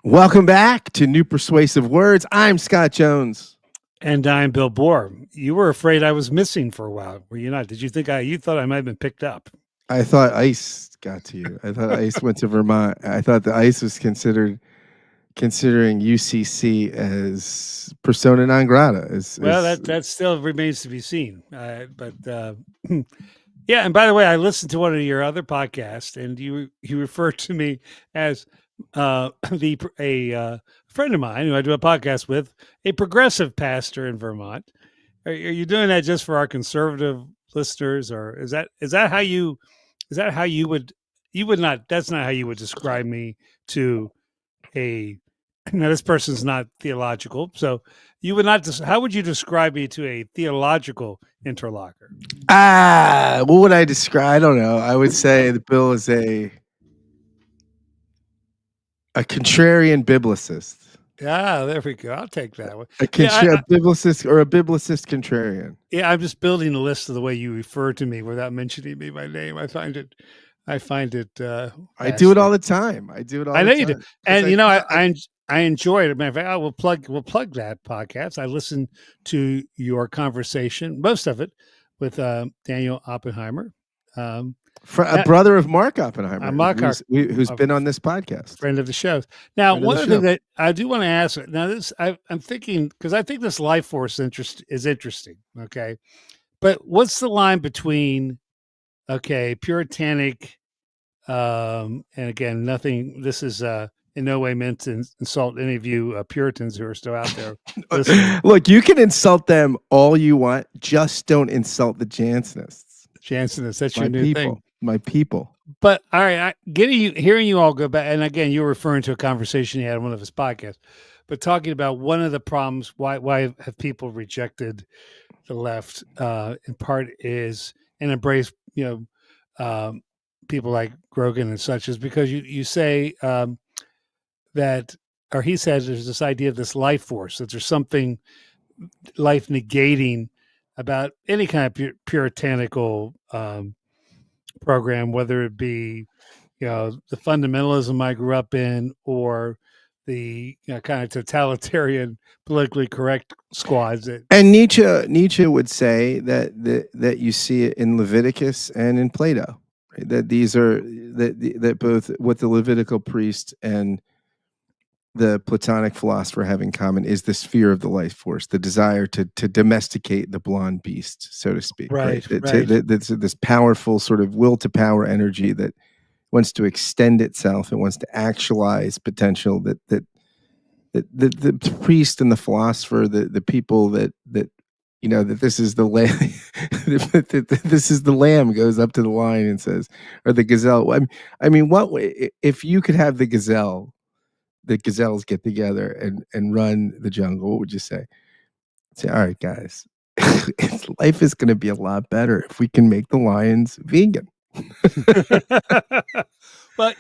Welcome back to New Persuasive Words. I'm Scott Jones. And I'm Bill Bohr. You were afraid I was missing for a while, were you not? Did you think you thought I might have been picked up? I thought ICE got to you. I thought ICE went to Vermont. I thought the ICE was considering UCC as persona non grata. Well, that still remains to be seen. Yeah. And by the way, I listened to one of your other podcasts, and you referred to me as a friend of mine who I do a podcast with, a progressive pastor in Vermont. Are you doing that just for our conservative listeners, or is that how you would not? That's not how you would describe me to a. Now, this person's not theological, so you would not. How would you describe me to a theological interlocutor? What would I describe? I don't know. I would say that Bill is a contrarian biblicist. There we go. I'll take that one. A biblicist or a biblicist contrarian. Yeah, I'm just building a list of the way you refer to me without mentioning me by name. I find it. I do it all the time. I know you do, and I enjoy it. Matter of fact, we'll plug that podcast. I listen to your conversation, most of it, with Daniel Oppenheimer, a brother of Mark Oppenheimer, who's been on this podcast, friend of the show. Now, one of the things that I do want to ask now, I'm thinking, because I think this life force is interesting. Okay, but what's the line between puritanic, and again, nothing. This is in no way meant to insult any of you Puritans who are still out there. Look, you can insult them all you want. Just don't insult the Jansenists. That's your new thing. My people. But all right, hearing you all go back, and again, you're referring to a conversation you had on one of his podcasts, but talking about one of the problems, why have people rejected the left, in part is, and embrace, people like Grogan and such, is because you say that, or he says there's this idea of this life force, that there's something life negating about any kind of puritanical program, whether it be, the fundamentalism I grew up in, or the kind of totalitarian, politically correct squads. And Nietzsche would say that you see it in Leviticus and in Plato, right? That these are that both what the Levitical priest and the Platonic philosopher have in common is this fear of the life force, the desire to domesticate the blonde beast, so to speak. Right. This powerful sort of will to power energy that wants to extend itself and wants to actualize potential. That the priest and the philosopher, the people that this is the lamb, this is the lamb goes up to the lion and says, or the gazelle. I mean, what if you could have the gazelles get together and run the jungle? What would you say? Say, all right, guys, life is going to be a lot better if we can make the lions vegan. But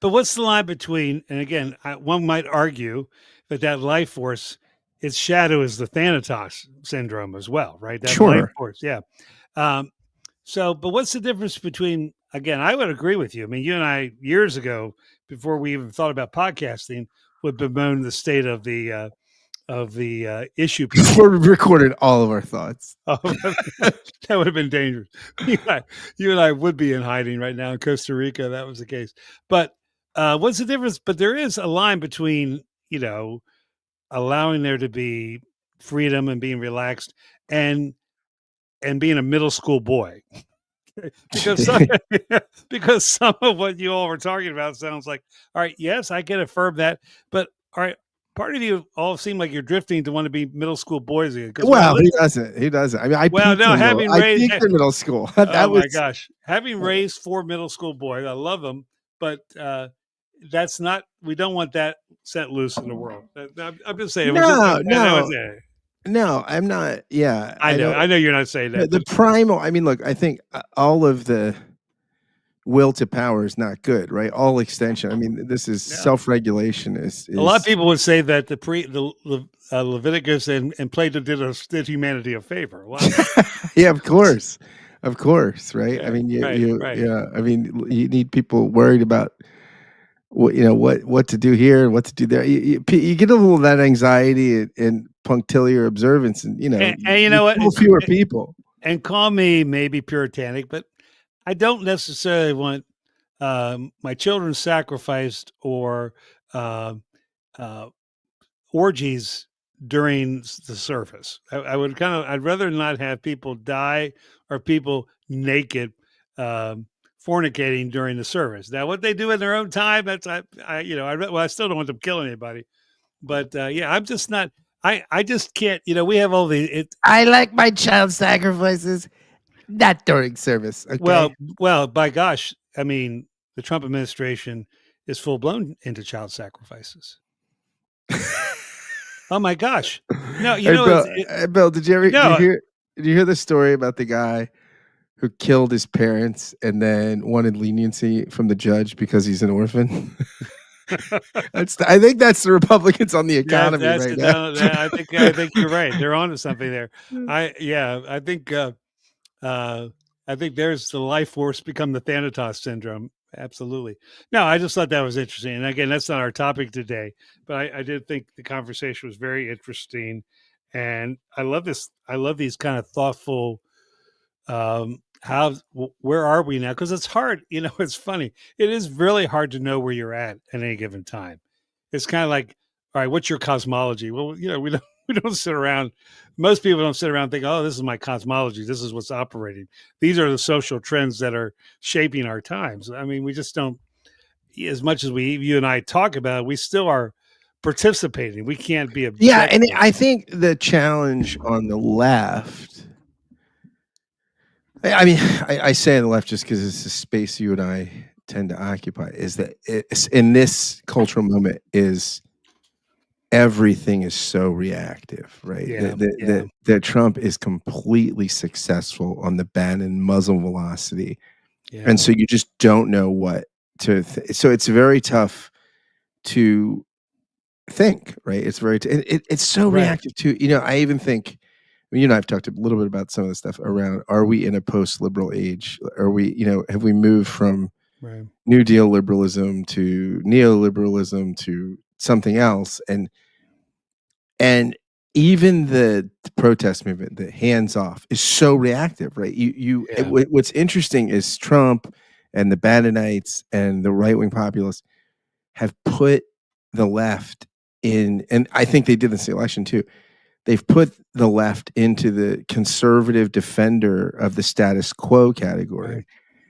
what's the line between? And again, one might argue that life force, its shadow is the Thanatos syndrome as well, right? That life force, yeah. But what's the difference between? Again, I would agree with you. I mean, you and I years ago, before we even thought about podcasting, would bemoan the state of the issue. Before we recorded all of our thoughts. That would have been dangerous. You and I would be in hiding right now in Costa Rica. That was the case. But what's the difference? But there is a line between, allowing there to be freedom and being relaxed and being a middle school boy. because some of what you all were talking about sounds like, all right, yes, I can affirm that, but all right, part of you all seem like you're drifting to want to be middle school boys again. Well, he doesn't. I mean, I peaked in middle school. My gosh, having raised 4 middle school boys, I love them, but that's not. We don't want that set loose in the world. I'm just saying. No, I'm not. Yeah, I know you're not saying that. The primal. I mean, look, I think all of the will to power is not good, right? All extension. I mean, this is self-regulation. Is a lot of people would say that the Leviticus and Plato did humanity a favor. Wow. Yeah, of course, right? I mean, yeah. I mean, you need people worried about what to do here and what to do there. You get a little of that anxiety and punctiliar observance, and And you you know what? kill fewer people. And call me maybe puritanic, but I don't necessarily want my children sacrificed or uh, uh, orgies during the service. I would I'd rather not have people die or people naked fornicating during the service. Now, what they do in their own time, that's I still don't want them killing anybody, but yeah, I'm just not. I just can't. We have all the I like my child sacrifices, not during service. Okay. well, by gosh, I mean the Trump administration is full blown into child sacrifices. Oh my gosh! No, Hey, Bill. Bill, no, did you hear the story about the guy who killed his parents and then wanted leniency from the judge because he's an orphan? I think that's the Republicans on the economy that's right it. now. No, I think you're right. They're onto something there. Uh, I think there's the life force become the Thanatos syndrome. Absolutely. No, I just thought that was interesting. And again, that's not our topic today, but I did think the conversation was very interesting. And I love this. I love these kind of thoughtful, where are we now? Because it's hard. It's funny. It is really hard to know where you're at any given time. It's kind of like, all right, what's your cosmology? Well, we don't we don't sit around. Most people don't sit around and think, oh, this is my cosmology. This is what's operating. These are the social trends that are shaping our times. I mean, we just don't. As much as you and I talk about it, we still are participating. We can't be Yeah, and objective. I think the challenge on the left. I mean, I say on the left just because it's the space you and I tend to occupy. Is that it's in this cultural moment is everything is so reactive, right? Yeah, That Trump is completely successful on the Bannon muzzle velocity, yeah, and so you just don't know what to. So it's very tough to think, right? It's it's so right, reactive too. I even think you and I have talked a little bit about some of the stuff around. Are we in a post-liberal age? Are we, have we moved from right, New Deal liberalism to neoliberalism to something else? And even the protest movement, the hands off, is so reactive, right? yeah, What's interesting is Trump and the Bannonites and the right wing populists have put the left in, and I think they did this election too. They've put the left into the conservative defender of the status quo category,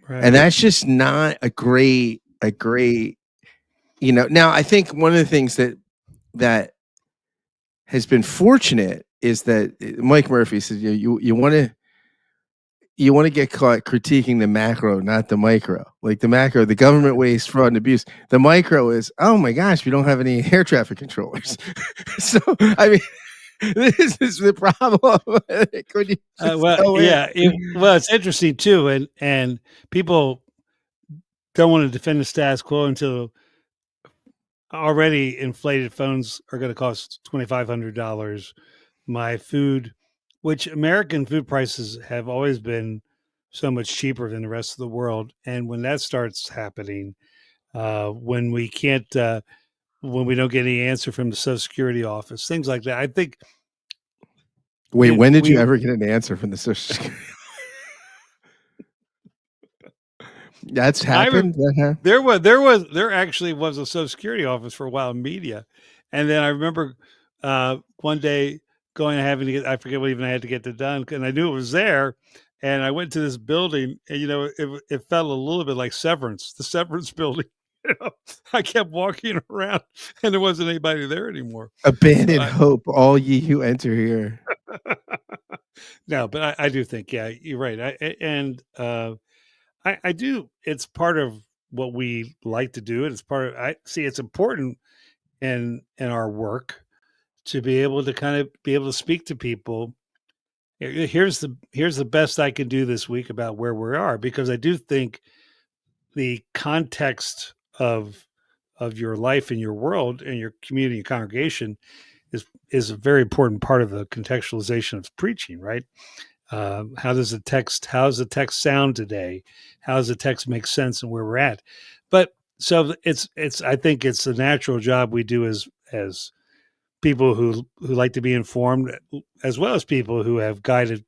right, right, and that's just not a great. Now I think one of the things that has been fortunate is that Mike Murphy says you want to get caught critiquing the macro, not the micro. Like the macro, the government waste, fraud, and abuse. The micro is, oh my gosh, we don't have any air traffic controllers. So I mean, this is the problem. Could you just go in? yeah. It's interesting too, and people don't want to defend the status quo until already inflated phones are going to cost $2,500. My food, which American food prices have always been so much cheaper than the rest of the world, and when that starts happening, when we can't, when we don't get any answer from the Social Security office, things like that, I think Wait, when did you ever get an answer from the Social Security? That's happened. There actually was a Social Security office for a while in media, and then I remember one day going and having to get, I forget what even I had to get it done, and I knew it was there, and I went to this building, and it felt a little bit like Severance, the Severance building. I kept walking around, and there wasn't anybody there anymore. Abandon hope, all ye who enter here. No, but I do think, yeah, you're right. I do. It's part of what we like to do. It's part of. I see. It's important in our work to be able to kind of be able to speak to people. Here's the best I can do this week about where we are, because I do think the context of your life and your world and your community and congregation is a very important part of the contextualization of preaching, right? How does the text sound today? How does the text make sense and where we're at? But so it's I think it's a natural job we do as people who like to be informed, as well as people who have guided,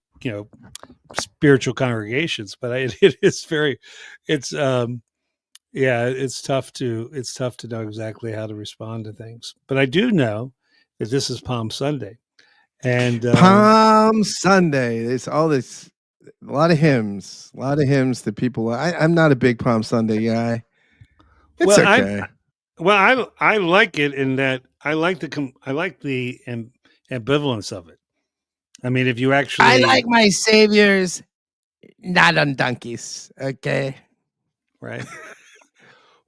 spiritual congregations. But it is very, it's yeah, it's tough to know exactly how to respond to things. But I do know that this is Palm Sunday, and Palm Sunday. There's all this, a lot of hymns, that people. I'm not a big Palm Sunday guy. It's well, I okay. well I like it in that I like the ambivalence of it. I mean, if you I actually like my saviors not on donkeys. Okay. right.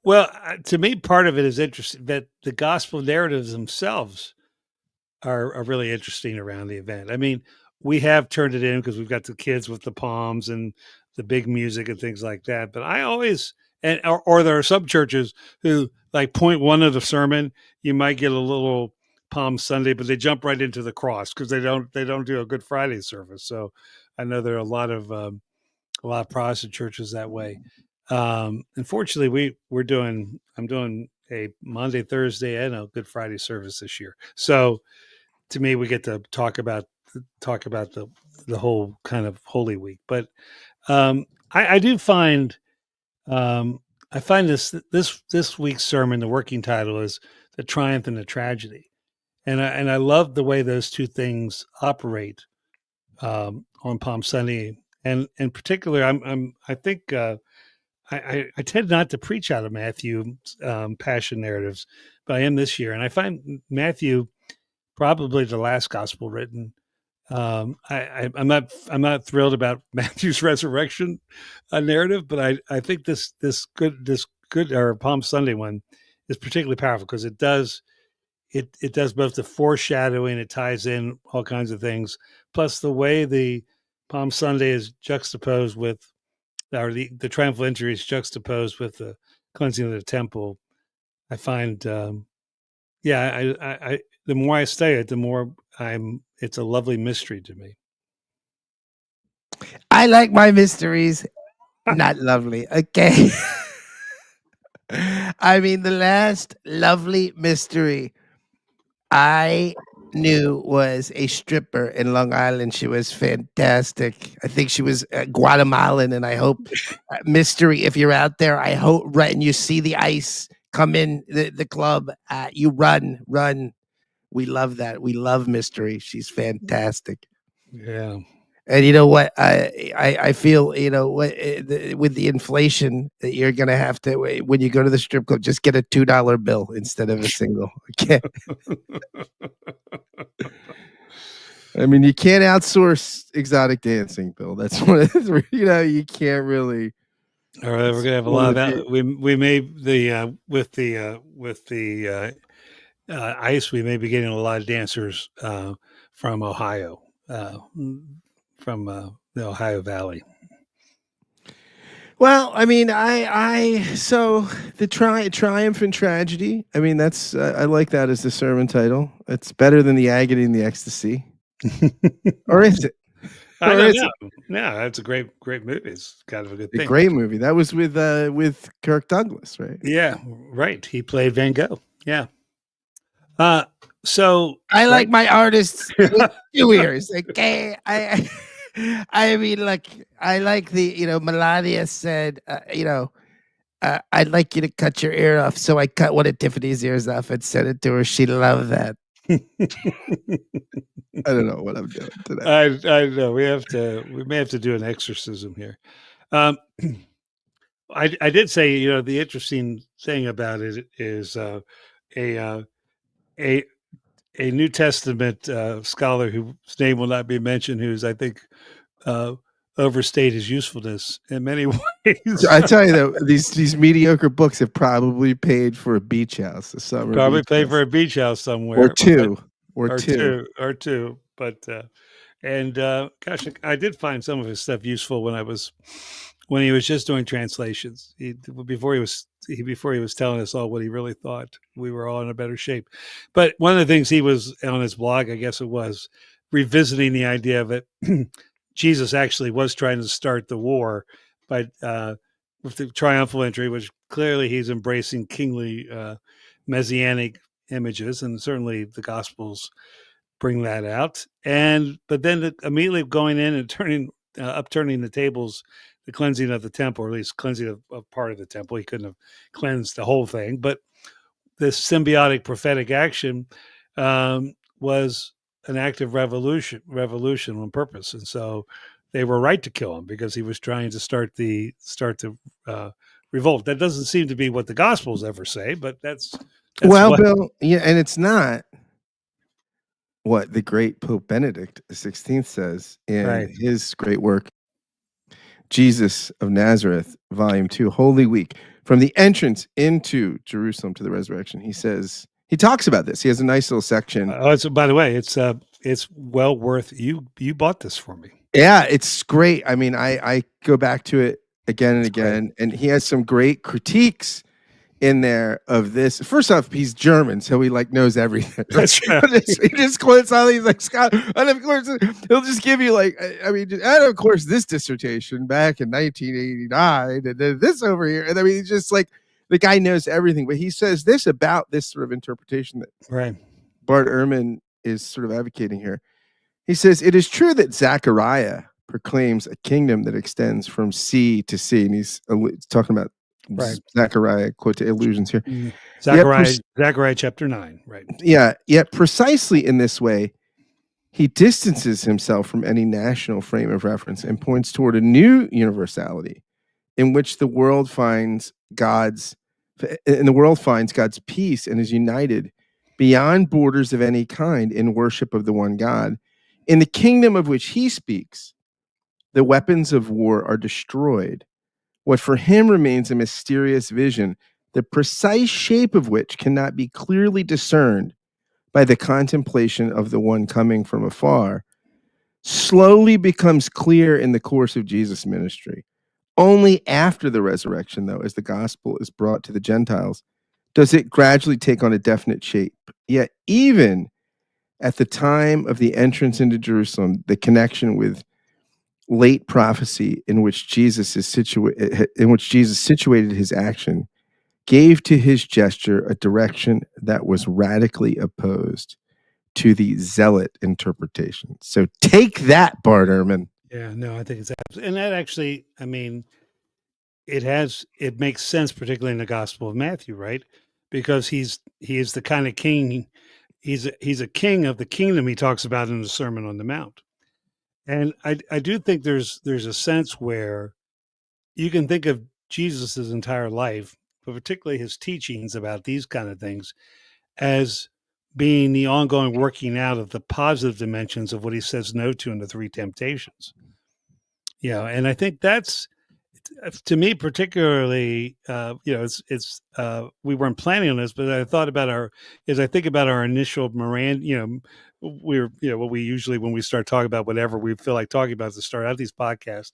Well, to me, part of it is interesting that the gospel narratives themselves are really interesting around the event. I mean, we have turned it in because we've got the kids with the palms and the big music and things like that. But I always or there are some churches who like point one of the sermon, you might get a little Palm Sunday, but they jump right into the cross because they don't do a Good Friday service. So I know there are a lot of Protestant churches that way. Unfortunately, I'm doing a Monday, Thursday, and a Good Friday service this year. So to me, we get to talk about the whole kind of Holy Week. But I do find I find this week's sermon, the working title is "The Triumph and the Tragedy," and I love the way those two things operate on Palm Sunday. And in particular, I think I tend not to preach out of Matthew passion narratives, but I am this year, and I find Matthew probably the last gospel written. I'm not thrilled about Matthew's resurrection narrative, but I think this good or Palm Sunday one is particularly powerful because it does both the foreshadowing, it ties in all kinds of things, plus the way the Palm Sunday is juxtaposed with, or the triumphal entry is juxtaposed with the cleansing of the temple. I find, yeah, I the more I study it, the more it's a lovely mystery to me. I like my mysteries not lovely. Okay. I mean, the last lovely mystery I knew was a stripper in Long Island. She was fantastic. I think she was Guatemalan, and I hope mystery. If you're out there, I hope right and you see the ice come in the club, you run. We love that. We love mystery. She's fantastic. Yeah. And you know what? I feel what with the inflation that you're gonna have to when you go to the strip club, just get a $2 bill instead of a single. Okay. I mean, you can't outsource exotic dancing, Bill. That's one of the, you can't really. All right, we're gonna have a lot of that. We may with the ice. We may be getting a lot of dancers from Ohio, from the Ohio Valley. Well, I mean, so the triumph and tragedy. I mean, that's I like that as the sermon title. It's better than the agony and the ecstasy, or is it? I Or don't is know. it? Yeah, that's a great movie. It's kind of a good A thing. great movie. That was with Kirk Douglas, right? Yeah, right. He played Van Gogh. Yeah. So I right. like my artists with 2 ears. Okay, I mean, like I like the Melania said, I'd like you to cut your ear off, so I cut one of Tiffany's ears off and sent it to her. She loved that. I don't know what I'm doing today. I know we may have to do an exorcism here. I did say, the interesting thing about it is a a a New Testament scholar whose name will not be mentioned, who's I think uh, overstayed his usefulness in many ways. I tell you that these mediocre books have probably paid for a beach house, a summer Probably beach paid house. for a beach house somewhere, or two, or two. But and gosh, I did find some of his stuff useful when he was just doing translations. Before he was telling us all what he really thought, we were all in a better shape. But one of the things he was on his blog, I guess it was, revisiting the idea of it. Jesus actually was trying to start the war, but with the triumphal entry, which clearly he's embracing kingly messianic images, and certainly the Gospels bring that out. But then immediately going in and upturning the tables, the cleansing of the temple, or at least cleansing of part of the temple. He couldn't have cleansed the whole thing, but this symbiotic prophetic action was an act of revolution on purpose, and so they were right to kill him because he was trying to start the revolt. That doesn't seem to be what the Gospels ever say, but that's well, what. Bill, yeah, and it's not what the great Pope Benedict XVI says in Right. his great work, Jesus of Nazareth, Volume 2, Holy Week, from the entrance into Jerusalem to the resurrection. He says, he talks about this. He has a nice little section. By the way, it's well worth you bought this for me. Yeah, it's great. I mean, I go back to it again and again, and he has some great critiques in there of this. First off, he's German, so he like knows everything. That's right. He just quotes all these like Scott, and of course he'll just give you like, I mean, and of course this dissertation back in 1989, and then this over here, and I mean, he's just like, the guy knows everything. But he says this about this sort of interpretation that Bart Ehrman is sort of advocating here. He says, it is true that Zechariah proclaims a kingdom that extends from sea to sea, and he's talking about Zechariah, quote allusions here. Zechariah chapter 9, right? Yeah, yet precisely in this way, he distances himself from any national frame of reference and points toward a new universality in which the world finds God's peace and is united beyond borders of any kind in worship of the one God. In the kingdom of which he speaks, the weapons of war are destroyed. What for him remains a mysterious vision, the precise shape of which cannot be clearly discerned by the contemplation of the one coming from afar, slowly becomes clear in the course of Jesus' ministry. Only after the resurrection, though, as the gospel is brought to the Gentiles, does it gradually take on a definite shape. Yet even at the time of the entrance into Jerusalem, the connection with late prophecy in which Jesus situated his action gave to his gesture a direction that was radically opposed to the zealot interpretation. So take that, Bart Ehrman. Yeah, no, I think it's absolutely, and that actually, I mean, it makes sense, particularly in the Gospel of Matthew, right? Because he is the kind of king. He's a king of the kingdom he talks about in the Sermon on the Mount. And I do think there's a sense where you can think of Jesus's entire life, but particularly his teachings about these kind of things, as being the ongoing working out of the positive dimensions of what he says no to in the three temptations. Yeah, and I think that's, to me particularly, it's we weren't planning on this, but I thought about I think about our initial Miranda, we're, what we usually, when we start talking about whatever we feel like talking about to start out these podcasts,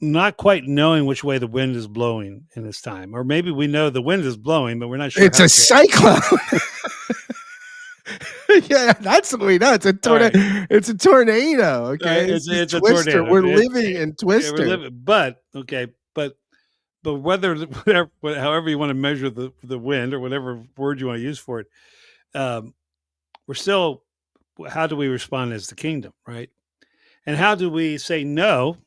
not quite knowing which way the wind is blowing in this time, or maybe we know the wind is blowing, but we're not sure. It's a cyclone. Yeah, that's what we know. It's a tornado. Right. It's a tornado. Okay, it's a twister. Tornado. We're living in twister. But however you want to measure the wind, or whatever word you want to use for it, we're still. How do we respond as the kingdom, right? And how do we say no?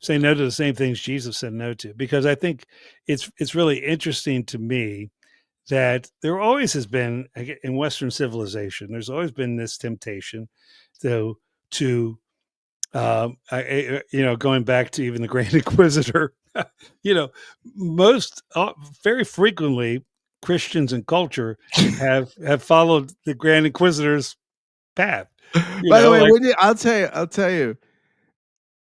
Say no to the same things Jesus said no to, because I think it's really interesting to me that there always has been, in Western civilization, there's always been this temptation to going back to even the Grand Inquisitor, very frequently Christians and culture have followed the Grand Inquisitor's path. By the way, I'll tell you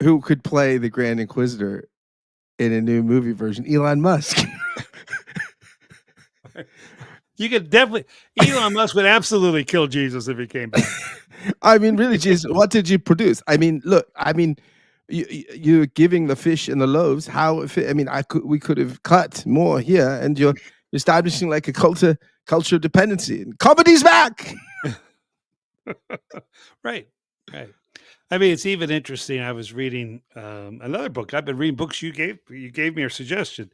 who could play the Grand Inquisitor in a new movie version: Elon Musk. You could definitely. Elon Musk would absolutely kill Jesus if he came back. I mean, really, Jesus, what did you produce? I mean, look, you're giving the fish and the loaves. We could have cut more here, and you're establishing like a culture dependency. And comedy's back. Right. Right. I mean, it's even interesting. I was reading another book. I've been reading books you gave me or suggested.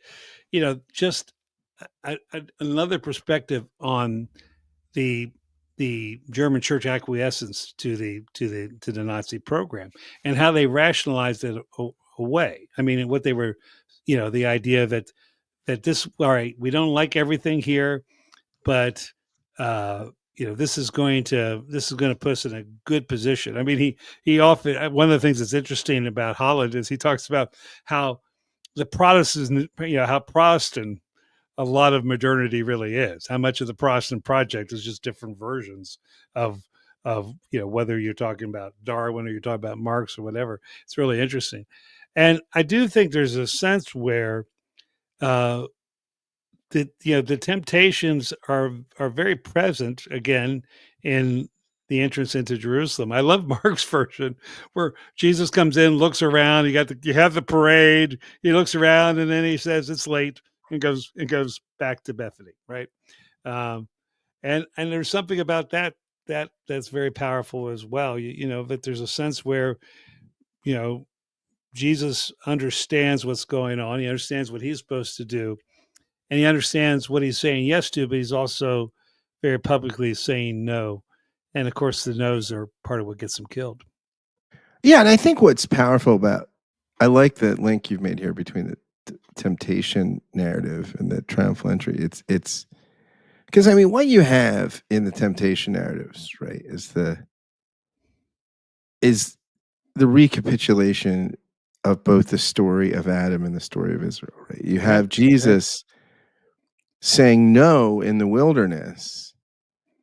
Just another perspective on the German church acquiescence to the Nazi program and how they rationalized it away. I mean, what they were, the idea that this, all right, we don't like everything here, but this is going to put us in a good position. I mean, he often, one of the things that's interesting about Holland is he talks about how the Protestants, how Protestant a lot of modernity really is. How much of the Protestant project is just different versions of whether you're talking about Darwin or you're talking about Marx or whatever. It's really interesting, and I do think there's a sense where uh, the temptations are very present again in the entrance into Jerusalem. I love Mark's version where Jesus comes in, looks around. You have the parade. He looks around and then he says it's late and goes back to Bethany. Right, um, and there's something about that's very powerful as well. That there's a sense where you know Jesus understands what's going on. He understands what he's supposed to do, and he understands what he's saying yes to, but he's also very publicly saying no. And of course, the no's are part of what gets him killed. Yeah, and I think what's powerful about I like the link you've made here between the temptation narrative and the triumphal entry. It's because I mean, what you have in the temptation narratives, right, is the recapitulation of both the story of Adam and the story of Israel. Right, you have Jesus saying no in the wilderness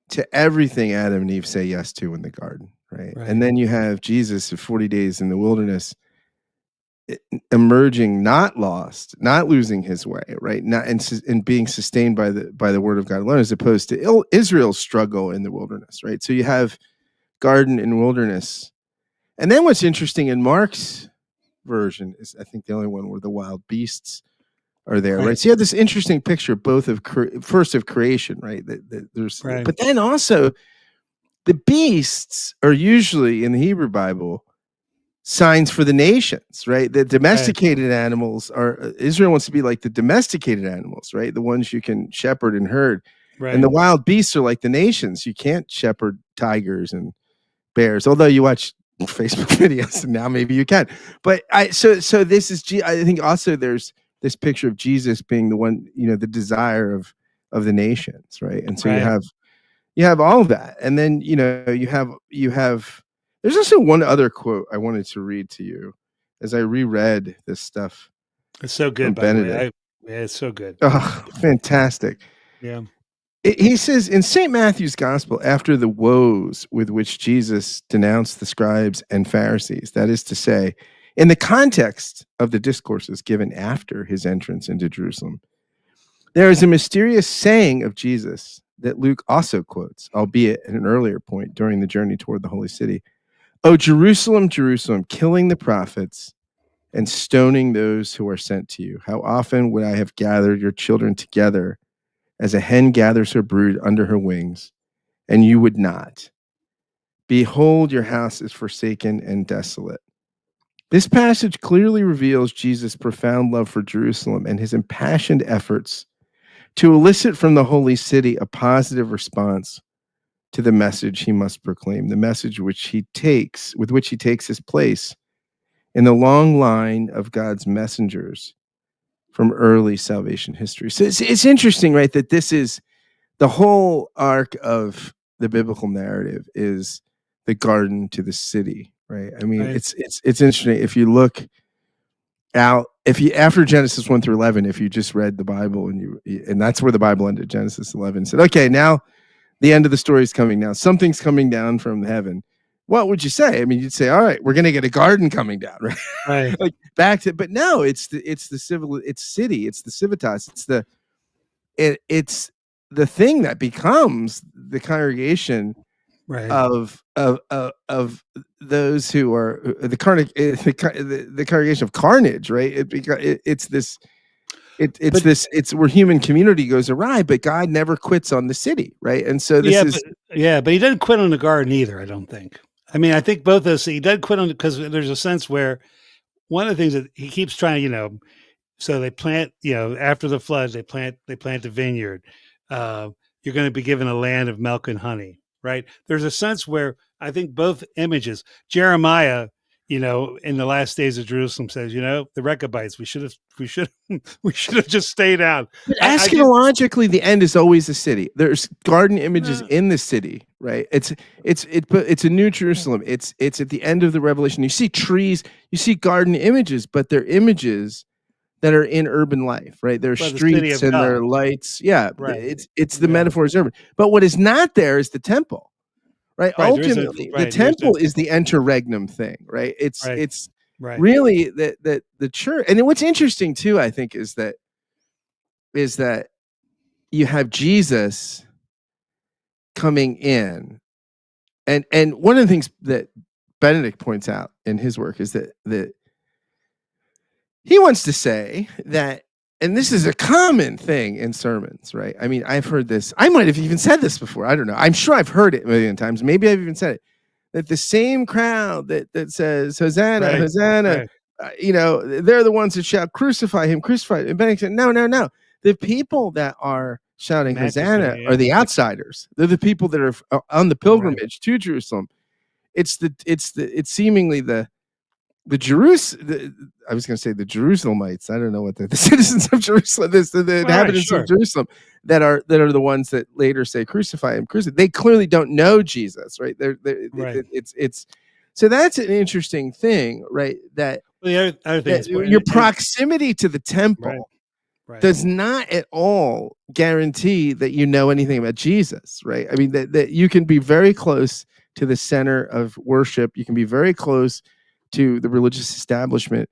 to everything Adam and Eve say yes to in the garden. Right, and then you have Jesus at 40 days in the wilderness emerging not lost, not losing his way, right? Not and being sustained by the word of God alone, as opposed to Israel's struggle in the wilderness, right? So you have garden and wilderness. And then what's interesting in Mark's version is I think the only one where the wild beasts are there, right? So you have this interesting picture both of first of creation, right? There's but then also the beasts are usually in the Hebrew Bible signs for the nations, right? The domesticated animals Israel wants to be like the domesticated animals, right? The ones you can shepherd and herd. Right. And the wild beasts are like the nations. You can't shepherd tigers and bears, although you watch Facebook videos and now maybe you can. But so this is, I think also there's this picture of Jesus being the one, the desire of the nations, right? And so you have all of that. And then, you have there's also one other quote I wanted to read to you as I reread this stuff. It's so good, by the way. It's so good. Oh, fantastic. Yeah. He says in St. Matthew's Gospel, after the woes with which Jesus denounced the scribes and Pharisees, that is to say, in the context of the discourses given after his entrance into Jerusalem, there is a mysterious saying of Jesus that Luke also quotes, albeit at an earlier point during the journey toward the holy city. "Oh, Jerusalem, Jerusalem, killing the prophets and stoning those who are sent to you. How often would I have gathered your children together as a hen gathers her brood under her wings, and you would not. Behold, your house is forsaken and desolate." This passage clearly reveals Jesus' profound love for Jerusalem and his impassioned efforts to elicit from the holy city a positive response to the message he must proclaim, the message with which he takes his place in the long line of God's messengers from early salvation history. So it's interesting, right, that this is the whole arc of the biblical narrative is the garden to the city, right? I mean, it's interesting if you look out, after Genesis 1 through 11, if you just read the Bible and that's where the Bible ended, Genesis 11, said, okay, now the end of the story is coming now. Something's coming down from heaven. What would you say? I mean, you'd say, all right, we're going to get a garden coming down, right? Right. Like back to, but no, it's city, it's the civitas, it's the thing that becomes the congregation of those who are the congregation of carnage, right? It's where human community goes awry, but God never quits on the city, right? And so but he doesn't quit on the garden either, I don't think. I mean, I think both those, he does quit on, because there's a sense where one of the things that he keeps trying, so they plant, after the floods, they plant the vineyard. Uh, you're going to be given a land of milk and honey, right? There's a sense where I think both images, Jeremiah, in the last days of Jerusalem says, the Rechabites, we should have just stayed out. But I do. eschatologically, the end is always a city. There's garden images Uh, in the city, right? But it's a New Jerusalem. It's at the end of the Revelation. You see trees, you see garden images, but they're images that are in urban life, right? There are well, the city streets of and there God, are lights. Yeah, right? it's the Yeah, metaphor is urban. But what is not there is the temple, right? right. There is no Ultimately, the right. There's no temple is the temple. interregnum thing, right? Right, It's right, really that the church. And what's interesting too, I think, is that you have Jesus coming in, and one of the things that Benedict points out in his work is that he wants to say that, and this is a common thing in sermons, right? I mean, I've heard this. I might have even said this before. I don't know. I'm sure I've heard it a million times. Maybe I've even said it. That the same crowd that says Hosanna, right, Hosanna, right. they're the ones that shout, crucify him, crucify him. And Benedict said, no, no, no. The people that are shouting Matthew Hosanna saying, are yeah, the outsiders. They're the people that are on the right. pilgrimage to Jerusalem. It's seemingly the Jerusalem. I was going to say the Jerusalemites. I don't know what the citizens of Jerusalem, the All right, inhabitants of sure. Jerusalem that are the ones that later say crucify him, crucify. They clearly don't know Jesus, right? Right. It's so that's an interesting thing, right? That Well, the other thing that is, your proximity to the right, temple right. does not at all guarantee that you know anything about Jesus, right? I mean, that you can be very close to the center of worship. You can be very close to the religious establishment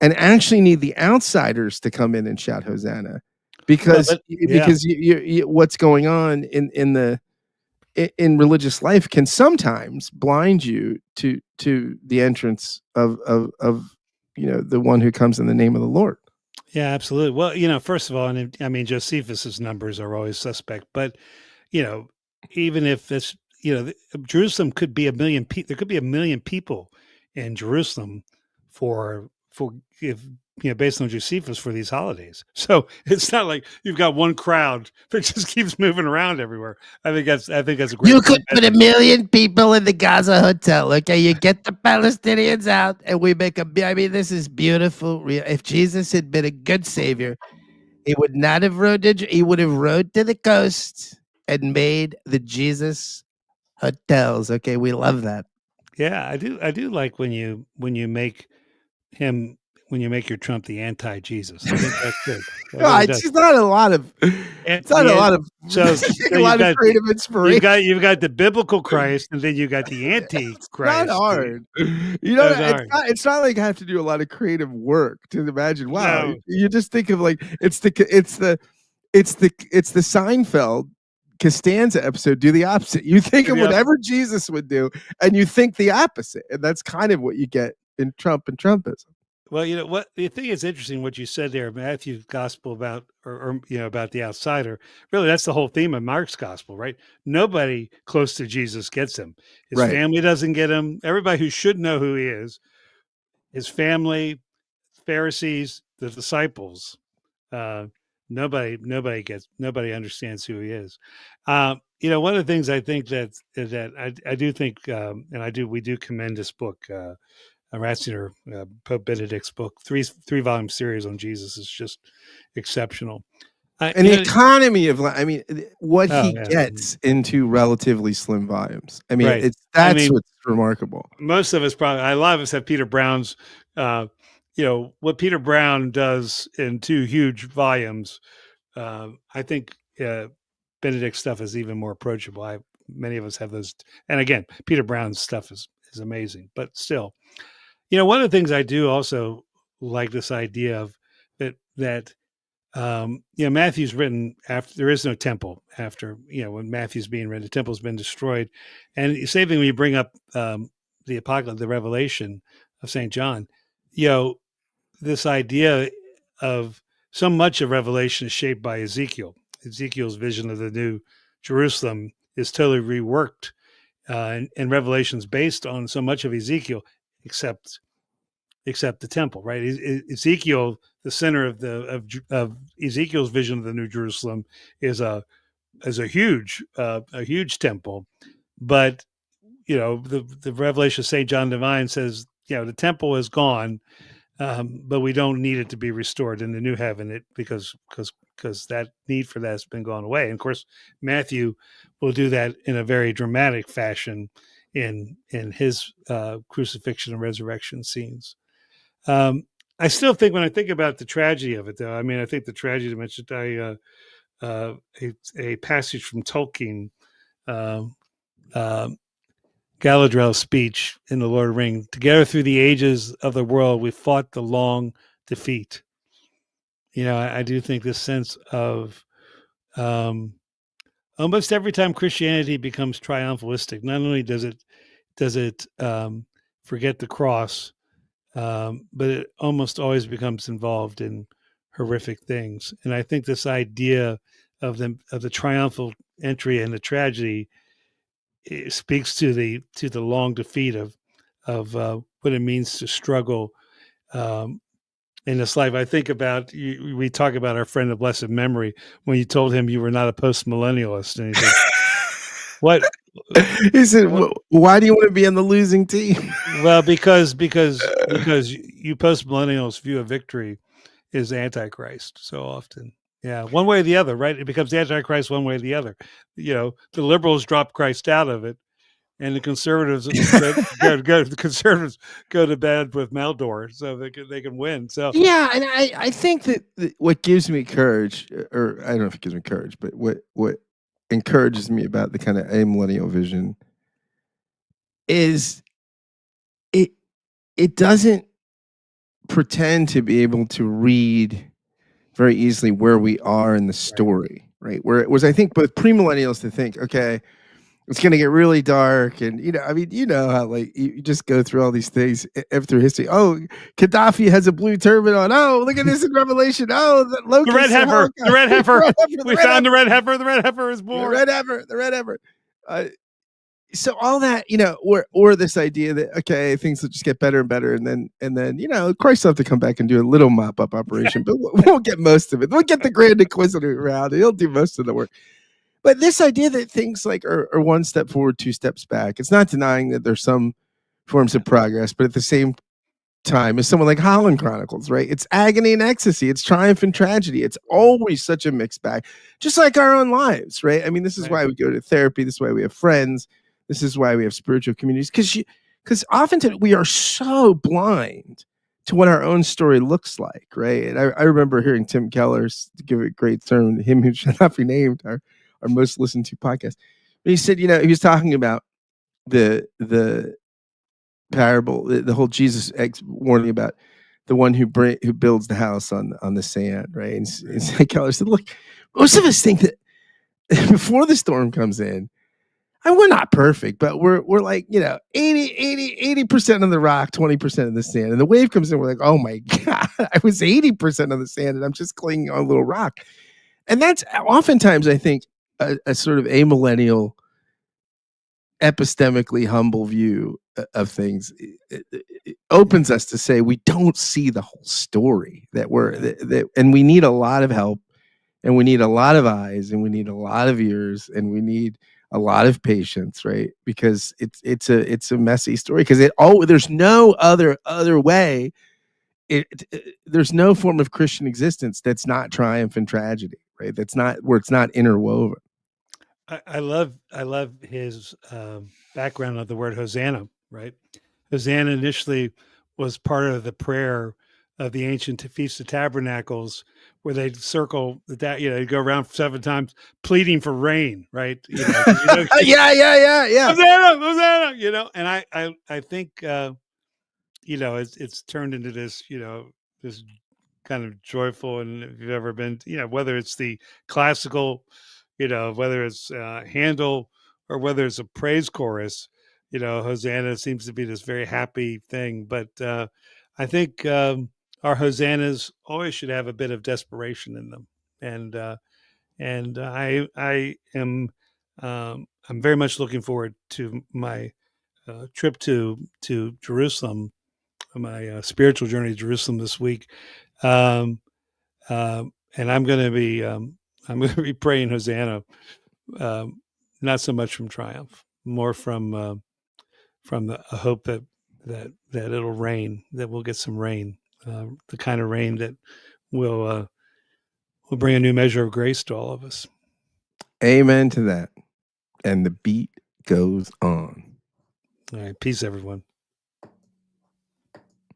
and actually need the outsiders to come in and shout Hosanna Well, because but yeah, what's going on in religious life can sometimes blind you to the entrance of the one who comes in the name of the Lord. yeah, absolutely. Well, first of all, and I mean, Josephus's numbers are always suspect, but you know, even if this, Jerusalem could be a million people. There could be a million people in Jerusalem for if based on Josephus for these holidays. So it's not like you've got one crowd that just keeps moving around everywhere. I think that's a You great could point. put a million people in the Gaza hotel, okay? You get the Palestinians out, and we make a. I mean, this is beautiful. If Jesus had been a good savior, he would not have rode. He would have rode to the coast and made the Jesus hotels. Okay, we love that. Yeah, I do like when you make him when you make your Trump the anti-Jesus. I think that's good. That No, really it's does. just not a lot of. And It's not a the lot of. so A so you've lot of got creative you've inspiration. got you've got the biblical Christ, and then you got the It's not antichrist. hard. Those are It's not like I have to do a lot of creative work to imagine. Wow, no, you just think of like it's the Seinfeld Costanza episode. Do the opposite. You think of maybe I'll, whatever Jesus would do, and you think the opposite, and that's kind of what you get in Trump and Trumpism. well, what the thing is interesting what you said there, Matthew's gospel about or about the outsider. Really, that's the whole theme of Mark's gospel, right? Nobody close to Jesus gets him. His Right. family doesn't get him. Everybody who should know who he is, his family, Pharisees, the disciples. Uh, nobody understands who he is. One of the things I think that I do think, and we do commend this book, Ratzinger, Pope Benedict's book, three volume series on Jesus is just exceptional. I, And you the know, economy of, I mean, what oh he yeah, gets into relatively slim volumes. I mean, right. I that's mean, what's remarkable. most of us probably, a lot of us have Peter Brown's, what Peter Brown does in two huge volumes. I think Benedict stuff is even more approachable. Many of us have those, and again, Peter Brown's stuff is amazing. But still, one of the things I do also like this idea of that Matthew's written after there is no temple after when Matthew's being written, the temple's been destroyed, and same thing when you bring up the apocalypse, the Revelation of Saint John, you know, this idea of so much of Revelation is shaped by Ezekiel. Ezekiel's vision of the new Jerusalem is totally reworked and Revelation's based on so much of Ezekiel, except the temple, right? Ezekiel, the center of Ezekiel's vision of the New Jerusalem is a huge temple, but the Revelation of Saint John Divine says the temple is gone, but we don't need it to be restored in the new heaven, because that need for that has been gone away. And of course, Matthew will do that in a very dramatic fashion in his crucifixion and resurrection scenes. I still think, when I think about the tragedy of it, though, I mean, I think the tragedy mentioned a passage from Tolkien, uh, uh, Galadriel's speech in The Lord of the Rings. Together through the ages of the world, we fought the long defeat. I do think this sense of almost every time Christianity becomes triumphalistic, not only does it forget the cross, but it almost always becomes involved in horrific things. And I think this idea of the triumphal entry and the tragedy, it speaks to the long defeat of what it means to struggle um, in this life. I think about we talk about our friend of blessed memory, when you told him you were not a post millennialist, and he said, "What?" He said, "Why do you want to be on the losing team?" Well, because you post millennials view of victory is Antichrist so often. Yeah, one way or the other, right? It becomes Antichrist one way or the other. The liberals drop Christ out of it, and the conservatives the conservatives go to bed with Maldor, so they can win. So Yeah, and I think that what gives me courage, or I don't know if it gives me courage, but what encourages me about the kind of amillennial vision is it doesn't pretend to be able to read very easily where we are in the story, right? Where it was, I think, both premillennials to think, okay, it's going to get really dark, and I mean, how like you just go through all these things through history. Oh, Gaddafi has a blue turban on. Oh, look at this in Revelation. Oh, the red heifer, the red heifer. We found the red heifer. The red heifer is born. The red heifer. So all that, or this idea that, okay, things will just get better and better, and then Christ will have to come back and do a little mop up operation, but we'll get most of it. We'll get the Grand Inquisitor around, and he'll do most of the work. But this idea that things like are one step forward, two steps back, it's not denying that there's some forms of progress, but at the same time, as someone like Holland Chronicles, right? It's agony and ecstasy, it's triumph and tragedy. It's always such a mixed bag, just like our own lives, right? I mean, this is why we go to therapy. This is why we have friends. This is why we have spiritual communities, because oftentimes we are so blind to what our own story looks like, right? And I remember hearing Tim Keller, to give it a great term, him who should not be named, our most listened to podcast. But he said, he was talking about the parable, the whole Jesus warning about the one who builds the house on the sand, right? And St. Keller said, look, most of us think that before the storm comes in, and we're not perfect, but we're like, 80% on the rock, 20% of the sand. And the wave comes in, we're like, oh my God, I was 80% on the sand and I'm just clinging on a little rock. And that's oftentimes, I think, a sort of amillennial, epistemically humble view of things. It opens us to say we don't see the whole story, and we need a lot of help, and we need a lot of eyes, and we need a lot of ears, and we need a lot of patience, right? Because it's a messy story, because there's no other way. There's no form of Christian existence that's not triumph and tragedy, right? That's not where it's not interwoven. I love his background of the word Hosanna, right? Hosanna initially was part of the prayer of the ancient Feast of Tabernacles, where they'd circle that, they'd go around 7 times pleading for rain, right? Yeah. Hosanna, Hosanna, and I think, it's turned into this, this kind of joyful. And if you've ever been, whether it's the classical, whether it's Handel, or whether it's a praise chorus, Hosanna seems to be this very happy thing. But I think our Hosannas always should have a bit of desperation in them. And I am I'm very much looking forward to my trip to Jerusalem, my spiritual journey to Jerusalem this week, um, and I'm going to be praying Hosanna, not so much from triumph, more from a hope that it'll rain, that we'll get some rain, the kind of rain that will bring a new measure of grace to all of us. Amen to that. And the beat goes on. All right, peace, everyone.